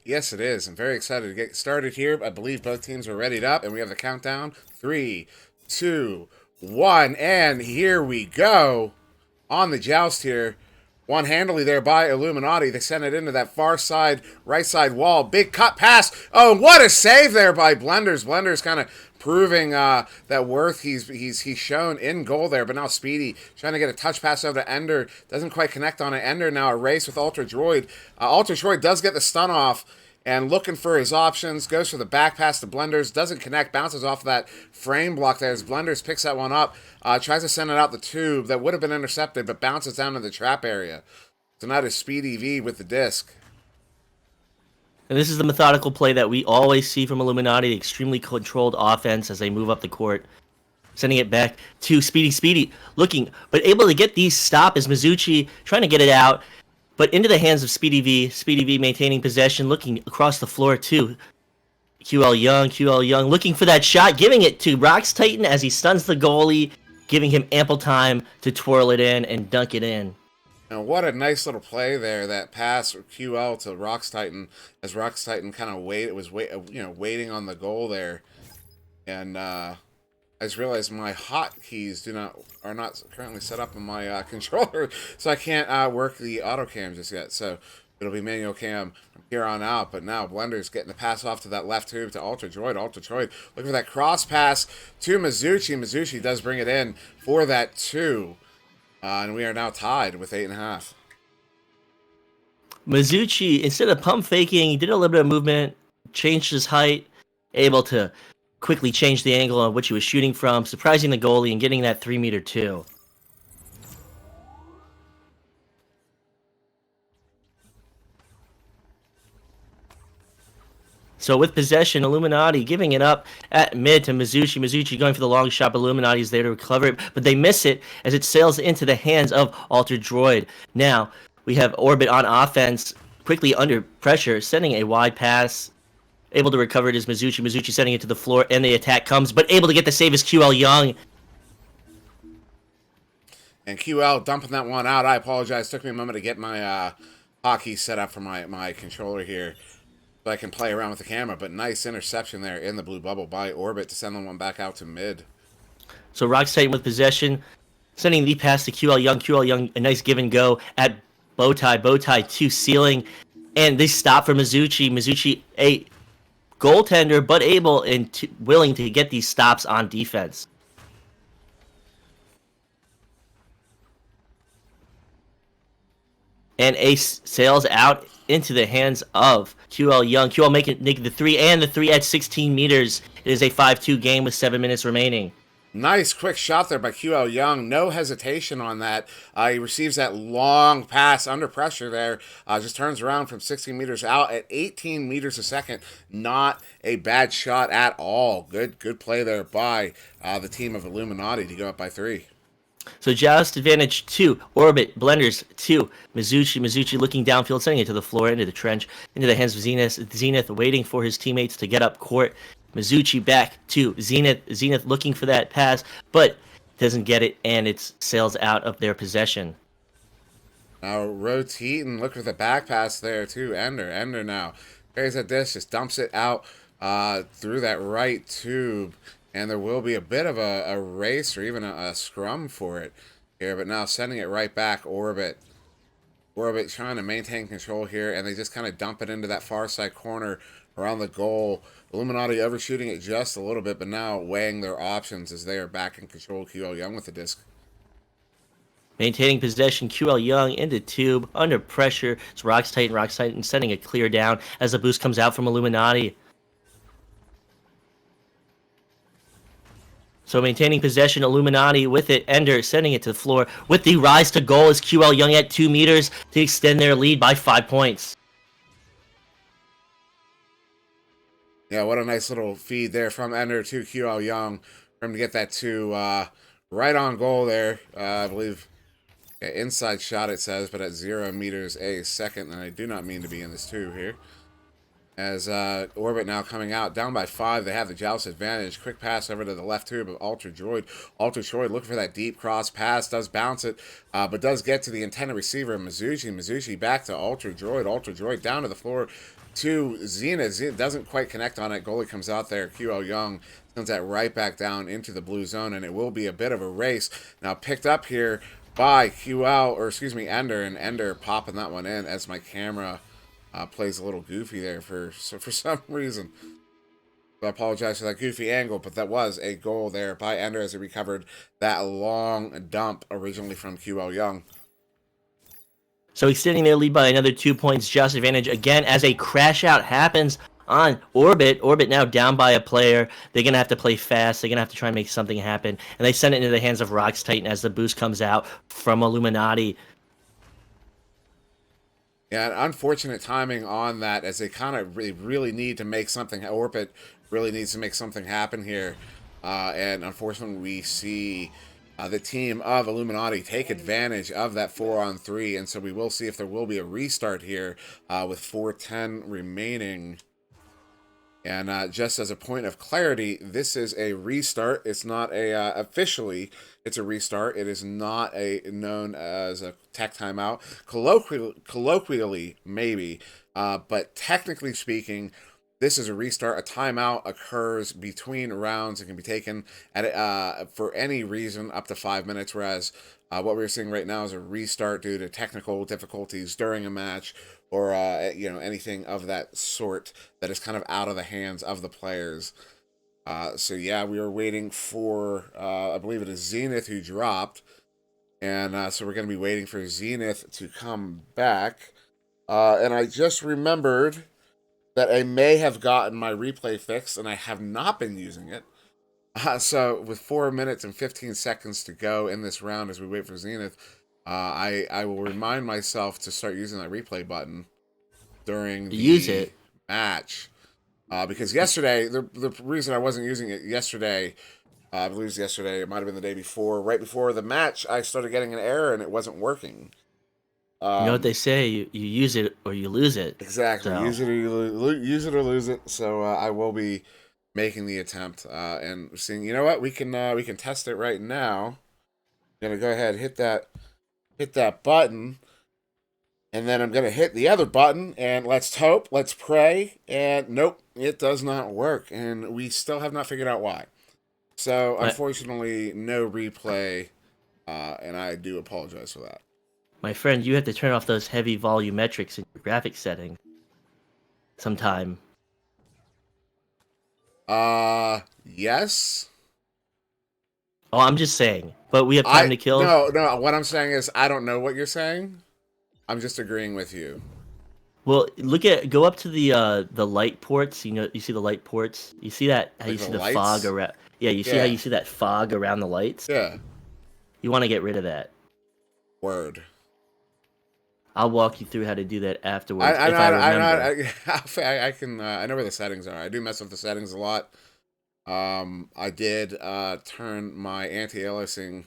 Yes, it is. I'm very excited to get started here. I believe both teams are readied up, and we have the countdown. Three, two, one, and here we go. On the joust here. One handily there by Illuminaughty. They send it into that far side, right side wall. Big cut pass. Oh, what a save there by Blenders. Blenders kind of proving that worth he's shown in goal there. But now Speedy trying to get a touch pass over to Ender. Doesn't quite connect on it. Ender now a race with Ultra Droid. Ultra Droid does get the stun off. And looking for his options, goes for the back pass to Blenders, doesn't connect, bounces off that frame block there as Blenders picks that one up, tries to send it out the tube that would have been intercepted, but bounces down to the trap area. So now to Speedy V with the disc. And this is the methodical play that we always see from Illuminaughty, the extremely controlled offense as they move up the court. Sending it back to Speedy, looking, but able to get these stop as Mizuchi trying to get it out. But into the hands of Speedy V maintaining possession, looking across the floor to QL Young looking for that shot, giving it to Rox Titan as he stuns the goalie, giving him ample time to twirl it in and dunk it in. And what a nice little play there, that pass from QL to Rox Titan, as Rox Titan kind of waiting on the goal there. And I just realized my hotkeys are not currently set up on my controller, so I can't work the auto cam just yet. So it'll be manual cam from here on out. But now Blender's getting the pass off to that left tube to Ultra Droid. Ultra Droid looking for that cross pass to Mizuchi. Mizuchi does bring it in for that 2. And we are now tied with 8.5. Mizuchi, instead of pump faking, he did a little bit of movement, changed his height, able to quickly change the angle on which he was shooting from, surprising the goalie and getting that 3-meter 2. So with possession, Illuminaughty giving it up at mid to Mizuchi. Mizuchi going for the long shot, but Illuminaughty is there to recover it, but they miss it as it sails into the hands of Altered Droid. Now, we have Orbit on offense, quickly under pressure, sending a wide pass. Able to recover it is Mizuchi. Mizuchi sending it to the floor, and the attack comes, but able to get the save is QL Young. And QL dumping that one out. I apologize. Took me a moment to get my hotkey set up for my controller here, so I can play around with the camera. But nice interception there in the blue bubble by Orbit to send the one back out to mid. So Rox Titan with possession, sending the pass to QL Young. QL Young, a nice give and go at Bowtie to ceiling, and they stop for Mizuchi. Mizuchi, a goaltender, but able and willing to get these stops on defense. And Ace sails out into the hands of QL Young. QL making the 3 and the 3 at 16 meters. It is a 5-2 game with 7 minutes remaining. Nice quick shot there by QL Young. No hesitation on that. He receives that long pass under pressure there. Just turns around from 16 meters out at 18 meters a second. Not a bad shot at all. Good play there by the team of Illuminaughty to go up by 3. So Joust advantage 2, Orbit, Blenders 2, Mizuchi looking downfield, sending it to the floor, into the trench, into the hands of Zenith waiting for his teammates to get up court. Mizuchi back to Zenith looking for that pass, but doesn't get it, and it sails out of their possession. Now rotating, look for the back pass there too. Ender now carries that disc, just dumps it out through that right tube. And there will be a bit of a race or even a scrum for it here. But now sending it right back, Orbit. Orbit trying to maintain control here. And they just kind of dump it into that far side corner around the goal. Illuminaughty overshooting it just a little bit. But now weighing their options as they are back in control. QL Young with the disc. Maintaining possession, QL Young into tube. Under pressure. It's Rox Titan sending it clear down as the boost comes out from Illuminaughty. So maintaining possession, Illuminaughty with it. Ender sending it to the floor with the rise to goal is QL Young at 2 meters to extend their lead by 5 points. Yeah, what a nice little feed there from Ender to QL Young for him to get that 2 right on goal there. I believe inside shot it says, but at 0 meters a second. And I do not mean to be in this 2 here. As Orbit now coming out, down by 5. They have the Joust advantage. Quick pass over to the left tube of Ultra Droid. Ultra Droid looking for that deep cross pass. Does bounce it, but does get to the intended receiver, Mizuchi. Mizuchi back to Ultra Droid. Ultra Droid down to the floor to Zenith. Zenith doesn't quite connect on it. Goalie comes out there. QL Young sends that right back down into the blue zone, and it will be a bit of a race. Now picked up here by QL, or excuse me, Ender, and Ender popping that one in as my camera plays a little goofy there for some reason. So I apologize for that goofy angle, but that was a goal there by Ender as he recovered that long dump originally from QL Young. So extending their lead by another 2 points, just advantage again as a crash out happens on Orbit. Orbit now down by a player. They're going to have to play fast. They're going to have to try and make something happen. And they send it into the hands of Rocks Titan as the boost comes out from Illuminaughty. Yeah, unfortunate timing on that as they kind of really need to make something. Orbit really needs to make something happen here. And unfortunately, we see the team of Illuminaughty take advantage of that 4-on-3, and so we will see if there will be a restart here with 4:10 remaining. And just as a point of clarity, this is a restart. It's not a officially. It's a restart. It is not a known as a tech timeout. Colloquially, maybe, but technically speaking, this is a restart. A timeout occurs between rounds and can be taken at for any reason up to 5 minutes, whereas what we're seeing right now is a restart due to technical difficulties during a match or anything of that sort that is kind of out of the hands of the players. So yeah, we are waiting for, I believe it is Zenith who dropped, and so we're going to be waiting for Zenith to come back. And I just remembered that I may have gotten my replay fixed, and I have not been using it. So with 4 minutes and 15 seconds to go in this round as we wait for Zenith, I will remind myself to start using that replay button during the match. Because yesterday, the reason I wasn't using it yesterday, I believe it was yesterday, it might have been the day before, right before the match, I started getting an error and it wasn't working. You know what they say, you use it or you lose it. Exactly. So. Use it or use it or lose it. So I will be making the attempt and seeing. You know what? We can test it right now. I'm gonna go ahead and hit that button, and then I'm gonna hit the other button, and let's hope, let's pray, and nope, it does not work, and we still have not figured out why. So unfortunately, no replay, and I do apologize for that. My friend, you have to turn off those heavy volumetrics in your graphics settings sometime. Yes. Oh, I'm just saying. But we have time to kill. No. What I'm saying is, I don't know what you're saying. I'm just agreeing with you. Well, go up to the light ports. You see the light ports. You see that how like you see the fog around. Yeah, you see how you see that fog around the lights. Yeah. You want to get rid of that. Word. I'll walk you through how to do that afterwards. I know where the settings are. I do mess with the settings a lot. I did turn my anti-aliasing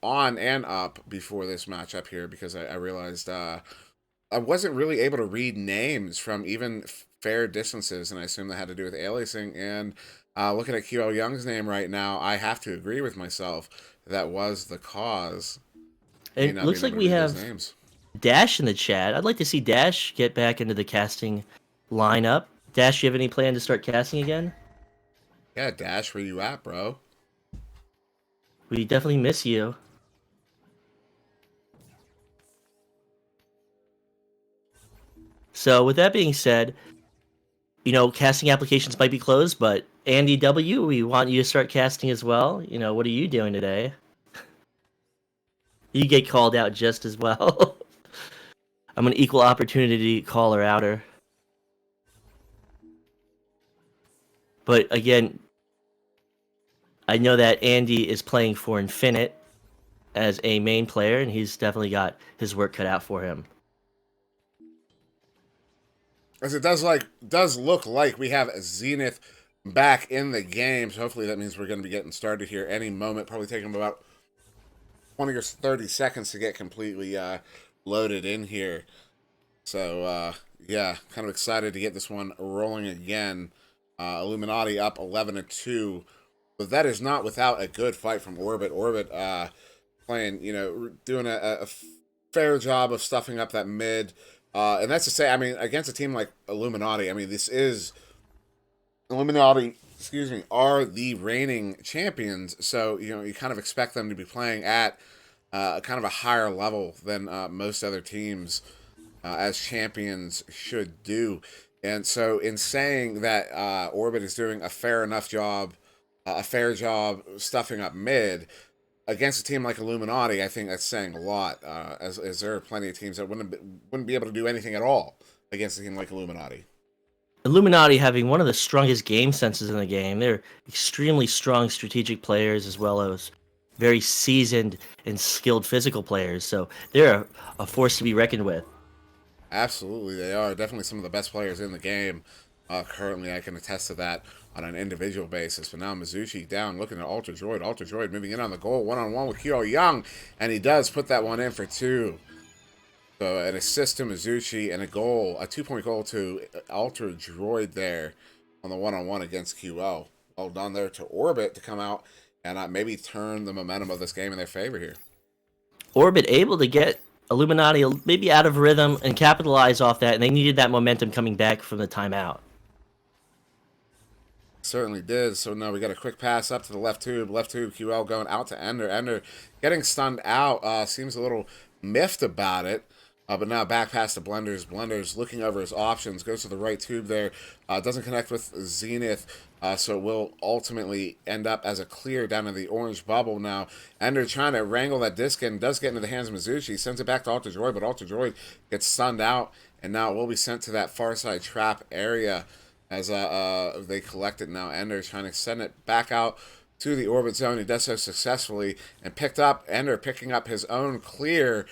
on and up before this matchup here because I realized I wasn't really able to read names from even fair distances, and I assumed that had to do with aliasing. And looking at QL Young's name right now, I have to agree with myself. That was the cause. It looks like we have Dash in the chat. I'd like to see Dash get back into the casting lineup. Dash, you have any plan to start casting again? Yeah, Dash, where you at, bro? We definitely miss you. So with that being said, casting applications might be closed, but Andy W., we want you to start casting as well. What are you doing today? You get called out just as well. I'm an equal opportunity caller outer. But again, I know that Andy is playing for Infinite as a main player, and he's definitely got his work cut out for him. As it does look like we have Zenith back in the game, so hopefully that means we're going to be getting started here any moment. Probably taking about 20 or 30 seconds to get completely loaded in here. So, yeah, kind of excited to get this one rolling again. Illuminaughty up 11-2. But that is not without a good fight from Orbit. Orbit playing, doing a fair job of stuffing up that mid. And that's to say, I mean, against a team like Illuminaughty, I mean, this is Illuminaughty, excuse me, are the reigning champions. So, you know, you kind of expect them to be playing at kind of a higher level than most other teams as champions should do. And so, in saying that Orbit is doing a fair job stuffing up mid against a team like Illuminaughty, I think that's saying a lot. As there are plenty of teams that wouldn't be able to do anything at all against a team like Illuminaughty. Illuminaughty having one of the strongest game senses in the game. They're extremely strong strategic players as well as very seasoned and skilled physical players. So they're a force to be reckoned with. Absolutely, they are definitely some of the best players in the game. Currently, I can attest to that on an individual basis. But now Mizuchi down, looking at Ultra Droid. Ultra Droid moving in on the goal, one-on-one with Kyo Young, and he does put that one in for 2. So an assist to Mizuchi and a goal, a 2-point goal to Ultra Droid there on the one-on-one against QL. Well done there to Orbit to come out and maybe turn the momentum of this game in their favor here. Orbit able to get Illuminati maybe out of rhythm and capitalize off that, and they needed that momentum coming back from the timeout. Certainly did. So now we got a quick pass up to the left tube. Left tube, QL going out to Ender. Ender getting stunned out. Seems a little miffed about it. But now back past to Blenders. Blenders looking over his options. Goes to the right tube there. Doesn't connect with Zenith. So it will ultimately end up as a clear down in the orange bubble now. Ender trying to wrangle that disc in. Does get into the hands of Mizuchi. Sends it back to Ultra Droid. But Ultra Droid gets stunned out. And now it will be sent to that far side trap area as they collect it now. Ender trying to send it back out to the orbit zone. He does so successfully and Ender picking up his own clear,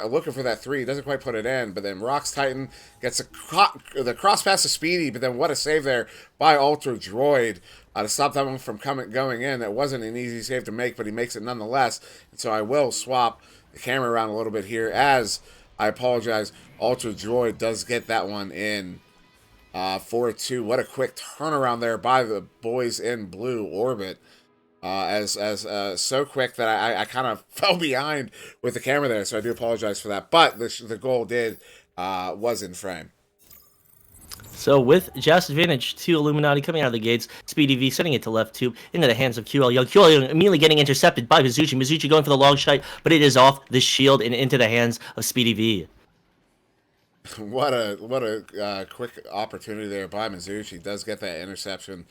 looking for that 3. He doesn't quite put it in, but then Rox Titan gets the cross pass to Speedy, but then what a save there by Ultra Droid to stop that one from going in. That wasn't an easy save to make, but he makes it nonetheless. And so I will swap the camera around a little bit here as I apologize. Ultra Droid does get that one in. 4-2. What a quick turnaround there by the boys in blue Orbit. So quick that I kind of fell behind with the camera there, so I do apologize for that. But the goal was in frame. So with just advantage to Illuminati coming out of the gates, Speedy V sending it to left tube into the hands of QL Young. QL Young immediately getting intercepted by Mizuchi. Mizuchi going for the long shot, but it is off the shield and into the hands of Speedy V. What a quick opportunity there by Mizuchi. Does get that interception,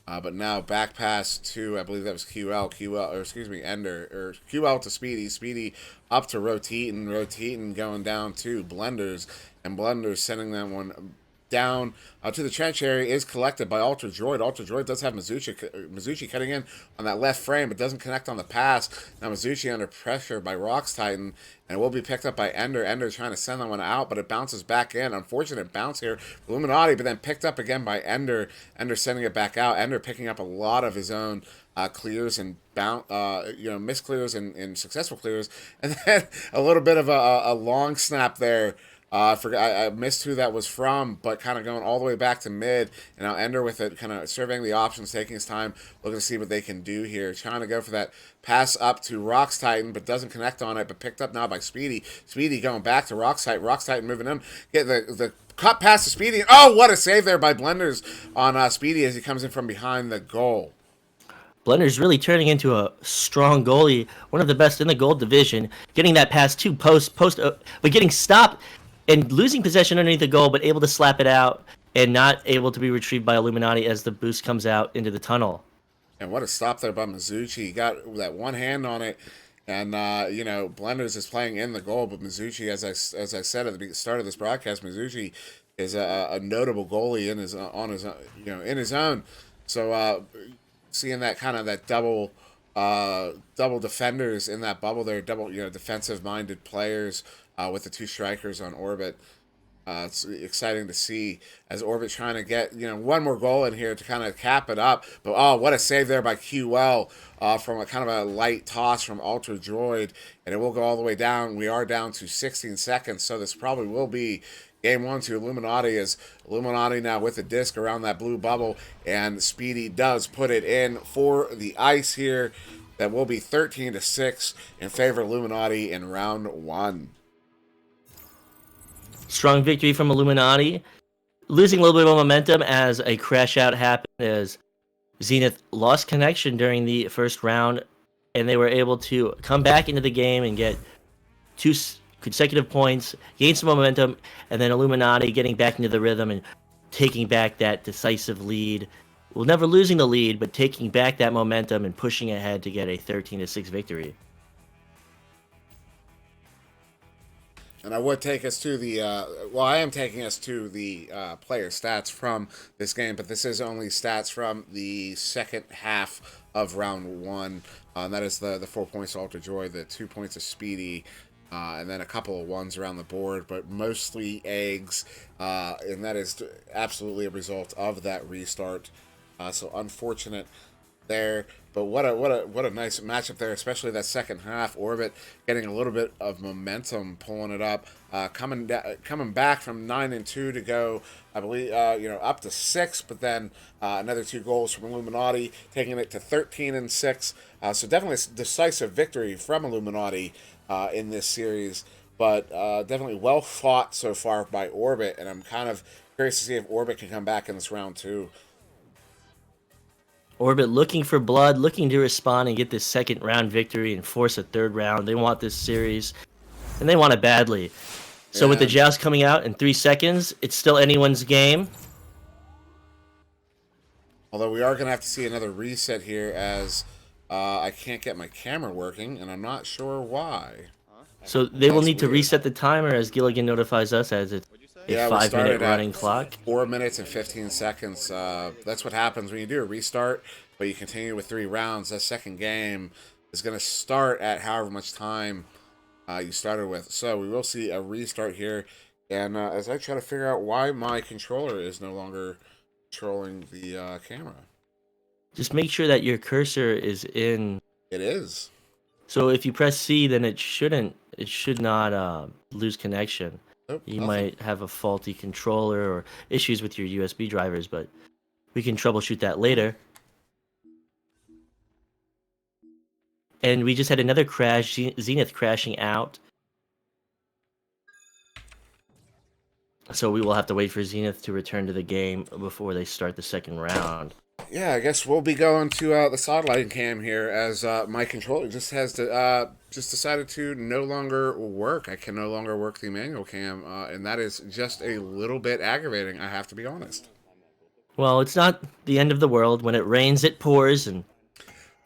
but now back pass to, I believe that was Ender, or QL to Speedy. Speedy up to Roteaton going down to Blenders, and Blenders sending that one down to the trench area is collected by Ultra Droid. Ultra Droid does have Mizuchi cutting in on that left frame, but doesn't connect on the pass. Now Mizuchi under pressure by Rox Titan, and it will be picked up by Ender. Ender trying to send that one out, but it bounces back in. Unfortunate bounce here, Illuminati, but then picked up again by Ender. Ender sending it back out. Ender picking up a lot of his own clears and missed clears and successful clears, and then a little bit of a long snap there. I missed who that was from, but kind of going all the way back to mid, and now Ender with it, kind of surveying the options, taking his time, looking to see what they can do here. Trying to go for that pass up to Rox Titan, but doesn't connect on it, but picked up now by Speedy. Speedy going back to Rox Titan. Rox Titan moving in, get the cut pass to Speedy. Oh, what a save there by Blenders on Speedy as he comes in from behind the goal. Blender's really turning into a strong goalie, one of the best in the gold division, getting that pass to post, but getting stopped and losing possession underneath the goal, but able to slap it out and not able to be retrieved by Illuminati as the boost comes out into the tunnel. And what a stop there by Mizuchi. He got that one hand on it, and Blenders is playing in the goal, but Mizuchi, as I said at the start of this broadcast, Mizuchi is a notable goalie in his own. So seeing that kind of that double defenders in that bubble there, defensive minded players. With the 2 strikers on Orbit. It's exciting to see as Orbit trying to get, one more goal in here to kind of cap it up. But, oh, what a save there by QL from a kind of a light toss from Ultra Droid. And it will go all the way down. We are down to 16 seconds, so this probably will be game 1 to Illuminati, as Illuminati now with the disc around that blue bubble. And Speedy does put it in for the ice here. That will be 13-6 in favor of Illuminati in round 1. Strong victory from Illuminaughty. Losing a little bit of momentum as a crash out happened as Zenith lost connection during the first round, and they were able to come back into the game and get two consecutive points, gain some momentum, and then Illuminaughty getting back into the rhythm and taking back that decisive lead. Well, never losing the lead, but taking back that momentum and pushing ahead to get a 13-6 victory. And I would take us to the, well, I am taking us to the player stats from this game, but this is only stats from the second half of round one. And that is the 4 points to Ultra Joy, the 2 points of Speedy, and then a couple of ones around the board, but mostly eggs. And that is absolutely a result of that restart. So unfortunate there, but what a nice matchup there, especially that second half. Orbit getting a little bit of momentum, pulling it up, coming back from 9-2 to go, I believe, up to 6, but then another 2 goals from Illuminaughty, taking it to 13-6. So definitely a decisive victory from Illuminaughty in this series, but definitely well fought so far by Orbit, and I'm kind of curious to see if Orbit can come back in this round too. Orbit looking for blood, looking to respond and get this second round victory and force a third round. They want this series, and they want it badly. So with the joust coming out in 3 seconds, it's still anyone's game. Although we are going to have to see another reset here, as I can't get my camera working, and I'm not sure why. So they will need to reset the timer as Gilligan notifies us, as it's a 5-minute running clock. 4 minutes and 15 seconds. That's what happens when you do a restart, but you continue with 3 rounds. That second game is going to start at however much time you started with. So we will see a restart here. And as I try to figure out why my controller is no longer controlling the camera. Just make sure that your cursor is in. It is. So if you press C, then it should not lose connection. Nope, you nothing. might have a faulty controller or issues with your USB drivers, but we can troubleshoot that later. And we just had another crash, Zenith crashing out. So we will have to wait for Zenith to return to the game before they start the second round. Yeah, I guess we'll be going to the satellite cam here, as my controller just has to just decided to no longer work. I can no longer work the manual cam, and that is just a little bit aggravating, I have to be honest. Well, it's not the end of the world. When it rains, it pours, and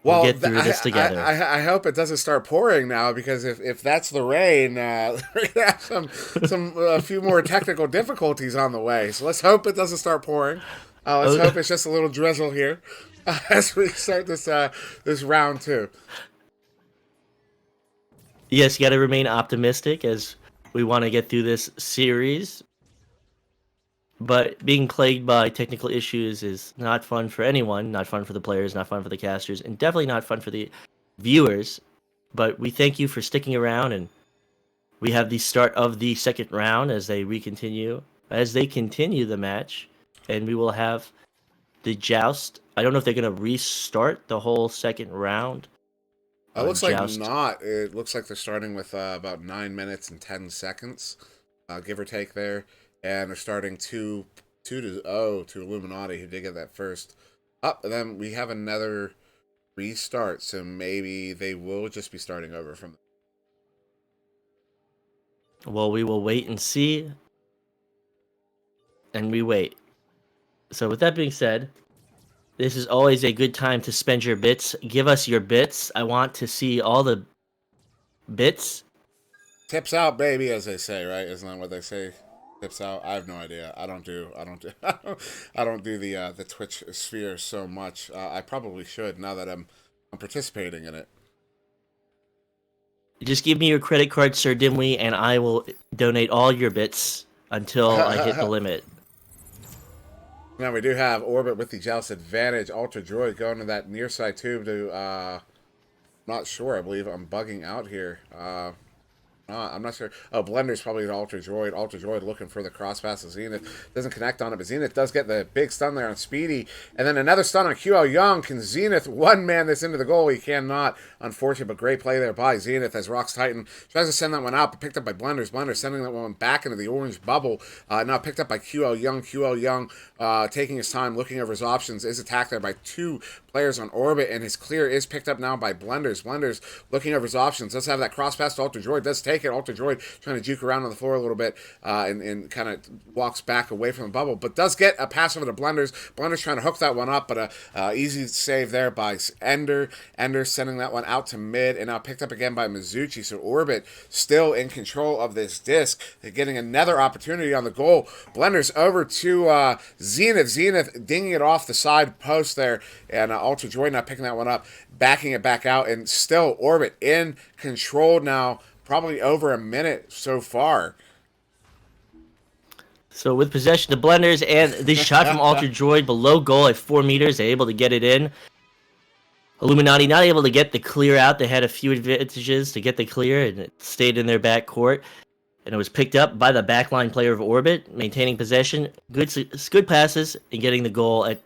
we'll get through this together. I hope it doesn't start pouring now, because if that's the rain, we're gonna have a few more technical difficulties on the way. So let's hope it doesn't start pouring. Let's hope it's just a little drizzle here as we start this round 2. Yes, you got to remain optimistic as we want to get through this series. But being plagued by technical issues is not fun for anyone, not fun for the players, not fun for the casters, and definitely not fun for the viewers. But we thank you for sticking around, and we have the start of the second round as they continue the match, and we will have the joust. I don't know if they're going to restart the whole second round. It looks like not. It looks like they're starting with about 9 minutes and 10 seconds, give or take there. And they're starting 2-0 to Illuminaughty, who did get that first up. And then we have another restart, so maybe they will just be starting over from. Well, we will wait and see. And we wait. So with that being said, this is always a good time to spend your bits. Give us your bits. I want to see all the bits. Tips out, baby, as they say, right? Isn't that what they say? Tips out. I have no idea. I don't do the Twitch sphere so much. I probably should, now that I'm participating in it. Just give me your credit card, SirDimwi, and I will donate all your bits until I hit the limit. Now we do have Orbit with the Joust advantage. Ultra Droid going to that near side tube to, not sure, I believe I'm bugging out here. not. I'm not sure. Oh, Blender's probably the Ultra Droid. Ultra Droid looking for the cross pass of Zenith. Doesn't connect on it, but Zenith does get the big stun there on Speedy. And then another stun on QL Young. Can Zenith one-man this into the goal? He cannot. Unfortunate, but great play there by Zenith as Rock's Titan tries to send that one out, but picked up by Blender's. Blender sending that one back into the orange bubble. Now picked up by QL Young. QL Young taking his time, looking over his options, is attacked there by 2 players on orbit, and his clear is picked up now by Blender's. Blender's looking over his options. Does have that cross pass to Ultra Droid. Does take it. Ultra Droid trying to juke around on the floor a little bit and kind of walks back away from the bubble, but does get a pass over to Blender's. Blender's trying to hook that one up, but a easy save there by Ender. Ender sending that one out to mid, and now picked up again by Mizuchi. So Orbit still in control of this disc. They're getting another opportunity on the goal. Blender's over to Zenith. Zenith dinging it off the side post there, and Ultra Droid not picking that one up, backing it back out, and still Orbit in control now, probably over a minute so far. So with possession, the Blenders and the shot from Ultra Droid below goal at 4 meters, they're able to get it in. Illuminaughty not able to get the clear out. They had a few advantages to get the clear, and it stayed in their back court. And it was picked up by the backline player of Orbit, maintaining possession, good passes, and getting the goal at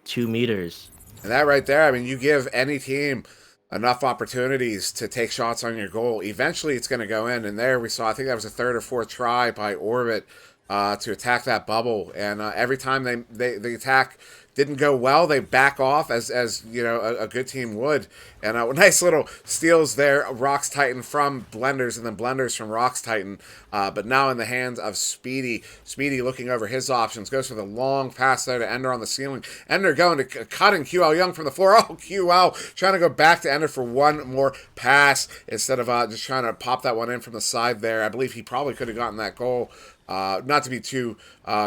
2 meters. And that right there, I mean, you give any team enough opportunities to take shots on your goal, eventually it's going to go in. And there we saw, I think that was a 3rd or 4th try by Orbit to attack that bubble. And every time the attack didn't go well, they back off as you know a good team would. And nice little steals there, Rock's Titan from Blenders, and then Blenders from Rock's Titan. But now in the hands of Speedy. Speedy looking over his options, goes for the long pass there to Ender on the ceiling. Ender going to cutting QL Young from the floor. Oh, QL trying to go back to Ender for one more pass instead of just trying to pop that one in from the side there. I believe he probably could have gotten that goal. Not to be too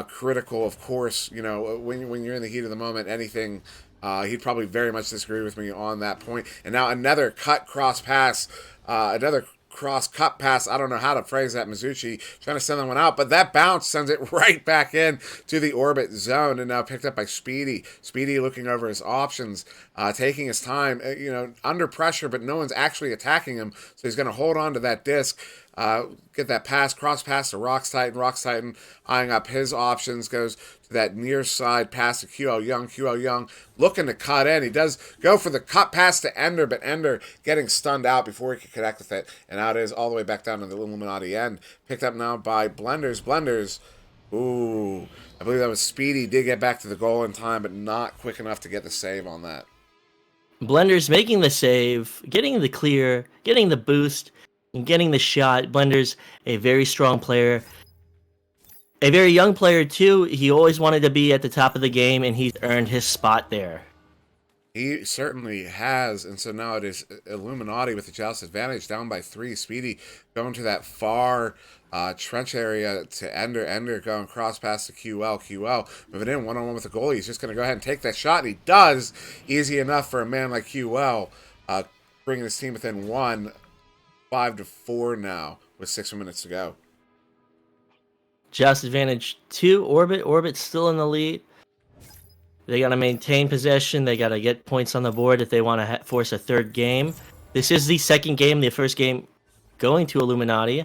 critical, of course, you know, when you're in the heat of the moment, anything, he'd probably very much disagree with me on that point. And now another cross pass, another cross cut pass. I don't know how to phrase that. Mizuchi trying to send that one out, but that bounce sends it right back in to the orbit zone, and now picked up by Speedy. Speedy looking over his options, taking his time, you know, under pressure, but no one's actually attacking him, so he's going to hold on to that disc. Get that pass, cross pass to Rock's Titan. Rock's Titan eyeing up his options, goes to that near side pass to QL Young. QL Young looking to cut in. He does go for the cut pass to Ender, but Ender getting stunned out before he can connect with it. And out it is all the way back down to the Illuminaughty end. Picked up now by Blenders. Blenders, ooh, I believe that was Speedy. Did get back to the goal in time, but not quick enough to get the save on that. Blenders making the save, getting the clear, getting the boost, and getting the shot. Blender's a very strong player. A very young player, too. He always wanted to be at the top of the game, and he's earned his spot there. He certainly has, and so now it is Illuminaughty with the joust advantage, down by 3. Speedy going to that far trench area to Ender. Ender going cross pass to QL. QL moving in one-on-one with the goalie. He's just going to go ahead and take that shot, and he does. Easy enough for a man like QL, bringing his team within 1. 5-4 now with 6 minutes to go. Joust advantage to Orbit. Orbit's still in the lead. They got to maintain possession. They got to get points on the board if they want to force a 3rd game. This is the 2nd game. The first game going to Illuminaughty.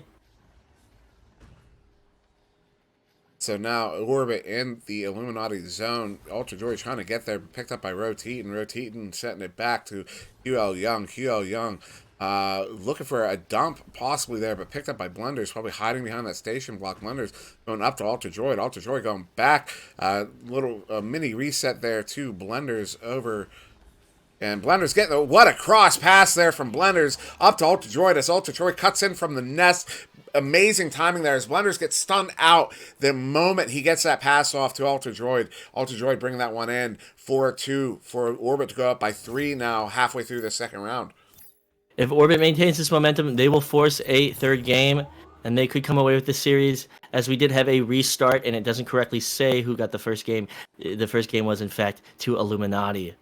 So now Orbit in the Illuminaughty zone. Ultra Joy trying to get there, picked up by Roteaton. Roteaton setting it back to QL Young. QL Young looking for a dump possibly there, but picked up by Blenders, probably hiding behind that station block. Blenders going up to Ultra Droid. Ultra Droid going back. Little mini reset there to Blenders over. And Blenders getting, what a cross pass there from Blenders up to Ultra Droid as Ultra Droid cuts in from the nest. Amazing timing there as Blenders gets stunned out the moment he gets that pass off to Ultra Droid. Ultra Droid bringing that one in 4-2 for Orbit to go up by 3 now halfway through the 2nd round. If Orbit maintains this momentum, they will force a 3rd game, and they could come away with the series, as we did have a restart, and it doesn't correctly say who got the first game. The first game was, in fact, to Illuminaughty.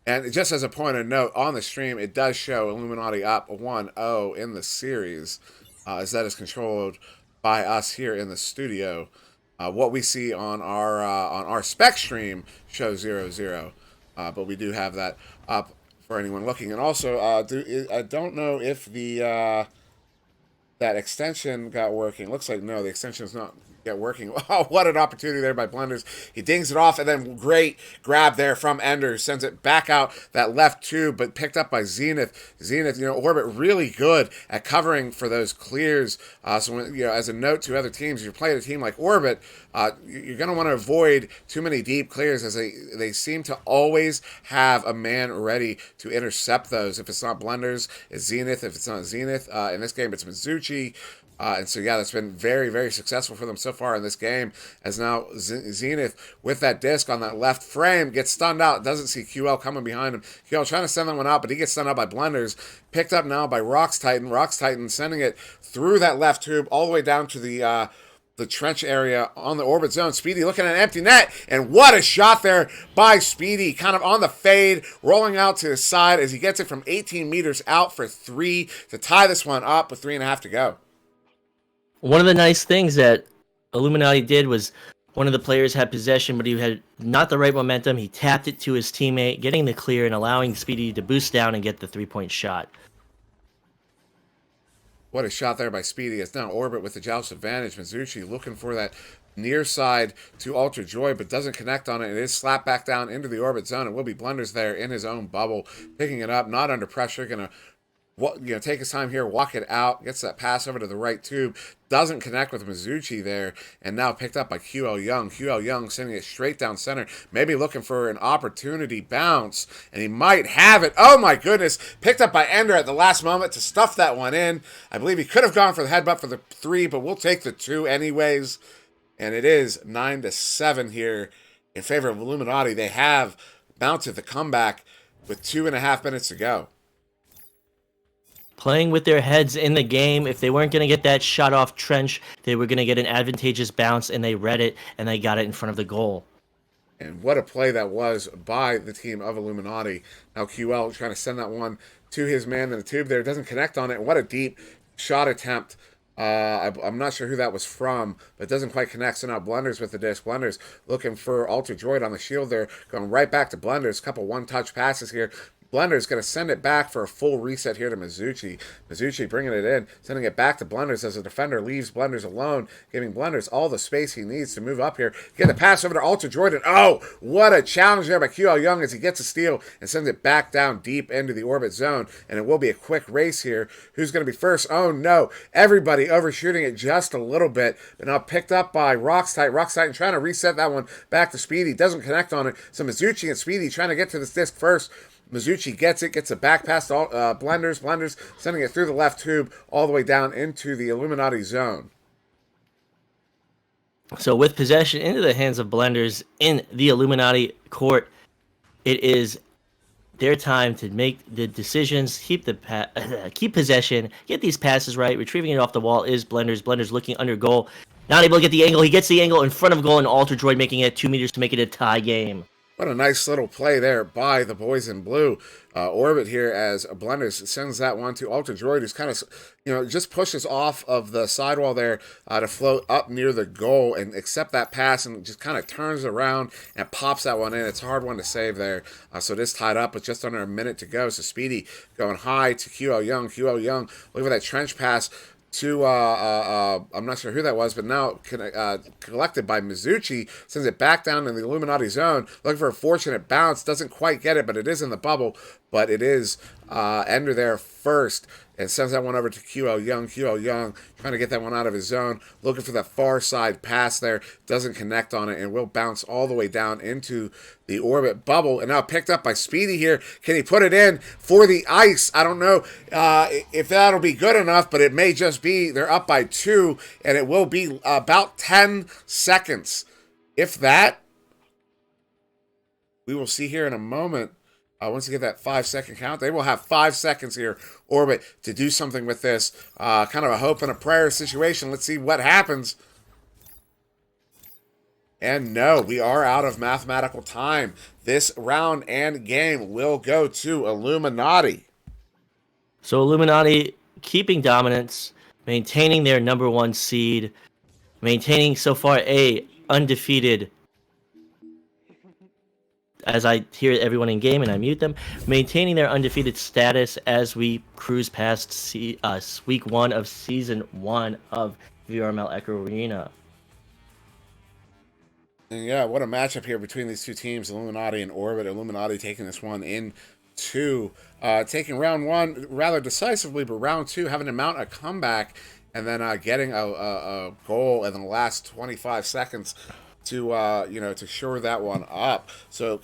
And just as a point of note, on the stream, it does show Illuminaughty up 1-0 in the series, as that is controlled by us here in the studio. What we see on our spec stream shows 0-0, but we do have that up for anyone looking. And also, I don't know if the that extension got working. Looks like no, the extension is not yet working. Oh, what an opportunity there by Blunders. He dings it off, and then great grab there from Ender. Sends it back out that left tube, but picked up by Zenith. Zenith, Orbit really good at covering for those clears. So, when, as a note to other teams, if you're playing a team like Orbit, you're going to want to avoid too many deep clears, as they seem to always have a man ready to intercept those. If it's not Blunders, it's Zenith. If it's not Zenith, in this game, it's Mizuchi. And so, yeah, that's been very, very successful for them so far in this game. As now Zenith, with that disc on that left frame, gets stunned out. Doesn't see QL coming behind him. QL trying to send that one out, but he gets stunned out by Blunders. Picked up now by Rox Titan. Rox Titan sending it through that left tube all the way down to the trench area on the orbit zone. Speedy looking at an empty net, and what a shot there by Speedy, kind of on the fade, rolling out to his side as he gets it from 18 meters out for 3 to tie this one up with 3.5 to go. One of the nice things that Illuminaughty did was one of the players had possession, but he had not the right momentum. He tapped it to his teammate, getting the clear and allowing Speedy to boost down and get the 3-point shot. What a shot there by Speedy. It's now Orbit with the Joust advantage. Mizuchi looking for that near side to Ultra Joy, but doesn't connect on it. It is slapped back down into the orbit zone. It will be Blunders there in his own bubble, picking it up, not under pressure, going to take his time here, walk it out, gets that pass over to the right tube, doesn't connect with Mizuchi there, and now picked up by QL Young. QL Young sending it straight down center, maybe looking for an opportunity bounce, and he might have it. Oh my goodness, picked up by Ender at the last moment to stuff that one in. I believe he could have gone for the headbutt for the 3, but we'll take the 2 anyways, and it is 9-7 here in favor of Illuminaughty. They have mounted the comeback with 2.5 minutes to go. Playing with their heads in the game. If they weren't going to get that shot off trench, they were going to get an advantageous bounce, and they read it, and they got it in front of the goal. And what a play that was by the team of Illuminaughty. Now QL trying to send that one to his man in the tube there. Doesn't connect on it. What a deep shot attempt. I'm not sure who that was from, but it doesn't quite connect. So now Blunders with the disc. Blunders looking for Ultra Droid on the shield there. Going right back to Blunders. A couple one-touch passes here. Blunders going to send it back for a full reset here to Mizuchi. Mizuchi bringing it in, sending it back to Blunders as the defender leaves Blunders alone, giving Blunders all the space he needs to move up here. Get the pass over to Ultra Droid, and oh, what a challenge there by QL Young as he gets a steal and sends it back down deep into the orbit zone. And it will be a quick race here. Who's going to be first? Oh no, everybody overshooting it just a little bit, but now picked up by Rox Titan. Rox Titan trying to reset that one back to Speedy. Doesn't connect on it. So Mizuchi and Speedy trying to get to this disc first. Mizuchi gets it, gets a back pass to Blunders. Blunders sending it through the left tube all the way down into the Illuminaughty zone. So with possession into the hands of Blunders in the Illuminaughty court, it is their time to make the decisions, keep possession, get these passes right. Retrieving it off the wall is Blunders. Blunders looking under goal, not able to get the angle. He gets the angle in front of goal, and Ultra Droid making it 2 meters to make it a tie game. What a nice little play there by the boys in blue. Orbit here as Blunders sends that one to Ultra Droid, who's kind of, just pushes off of the sidewall there to float up near the goal and accept that pass and just kind of turns around and pops that one in. It's a hard one to save there. So it is tied up with just under a minute to go. So Speedy going high to QL Young. QL Young, look at that trench pass to, I'm not sure who that was, but now collected by Mizuchi, sends it back down in the Illuminaughty zone, looking for a fortunate bounce, doesn't quite get it, but it is in the bubble, but it is Ender there first, and sends that one over to QL Young. QL Young trying to get that one out of his zone, looking for that far side pass there, doesn't connect on it, and will bounce all the way down into the orbit bubble, and now picked up by Speedy here. Can he put it in for the ice? I don't know if that'll be good enough, but it may just be. They're up by 2, and it will be about 10 seconds. If that, we will see here in a moment. Once you get that 5-second count, they will have 5 seconds here, Orbit, to do something with this. Kind of a hope and a prayer situation. Let's see what happens. And no, we are out of mathematical time. This round and game will go to Illuminaughty. So Illuminaughty keeping dominance, maintaining their number 1 seed, maintaining so far a undefeated as I hear everyone in game and I mute them, maintaining their undefeated status as we cruise past week 1 of season 1 of VRML Echo Arena. And yeah, what a matchup here between these two teams, Illuminaughty and Orbit. Illuminaughty taking this one in 2, taking round 1 rather decisively, but round 2 having to mount a comeback and then getting a goal in the last 25 seconds to to shore that one up. So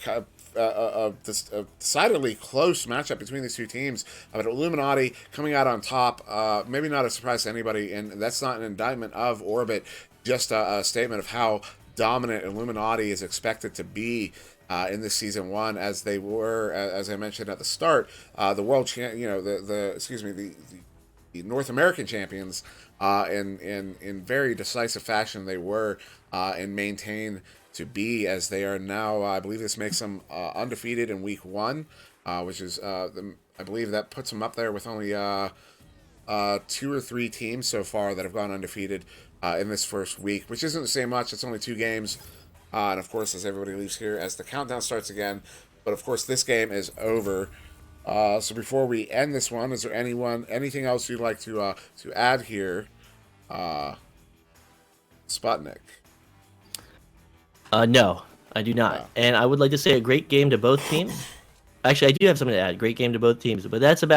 a decidedly close matchup between these two teams. But Illuminaughty coming out on top, maybe not a surprise to anybody, and that's not an indictment of Orbit, just a statement of how dominant Illuminaughty is expected to be in this season 1, as they were, as I mentioned at the start, the world the North American champions, in very decisive fashion they were, and maintain to be, as they are now. I believe this makes them undefeated in week 1, which is I believe that puts them up there with only 2 or 3 teams so far that have gone undefeated in this first week, which isn't to say much. It's only 2 games, and of course, as everybody leaves here, as the countdown starts again. But of course, this game is over. So before we end this one, is there anything else you'd like to add here, Sputnik? No, I do not. And I would like to say a great game to both teams. Actually, I do have something to add. Great game to both teams, but that's about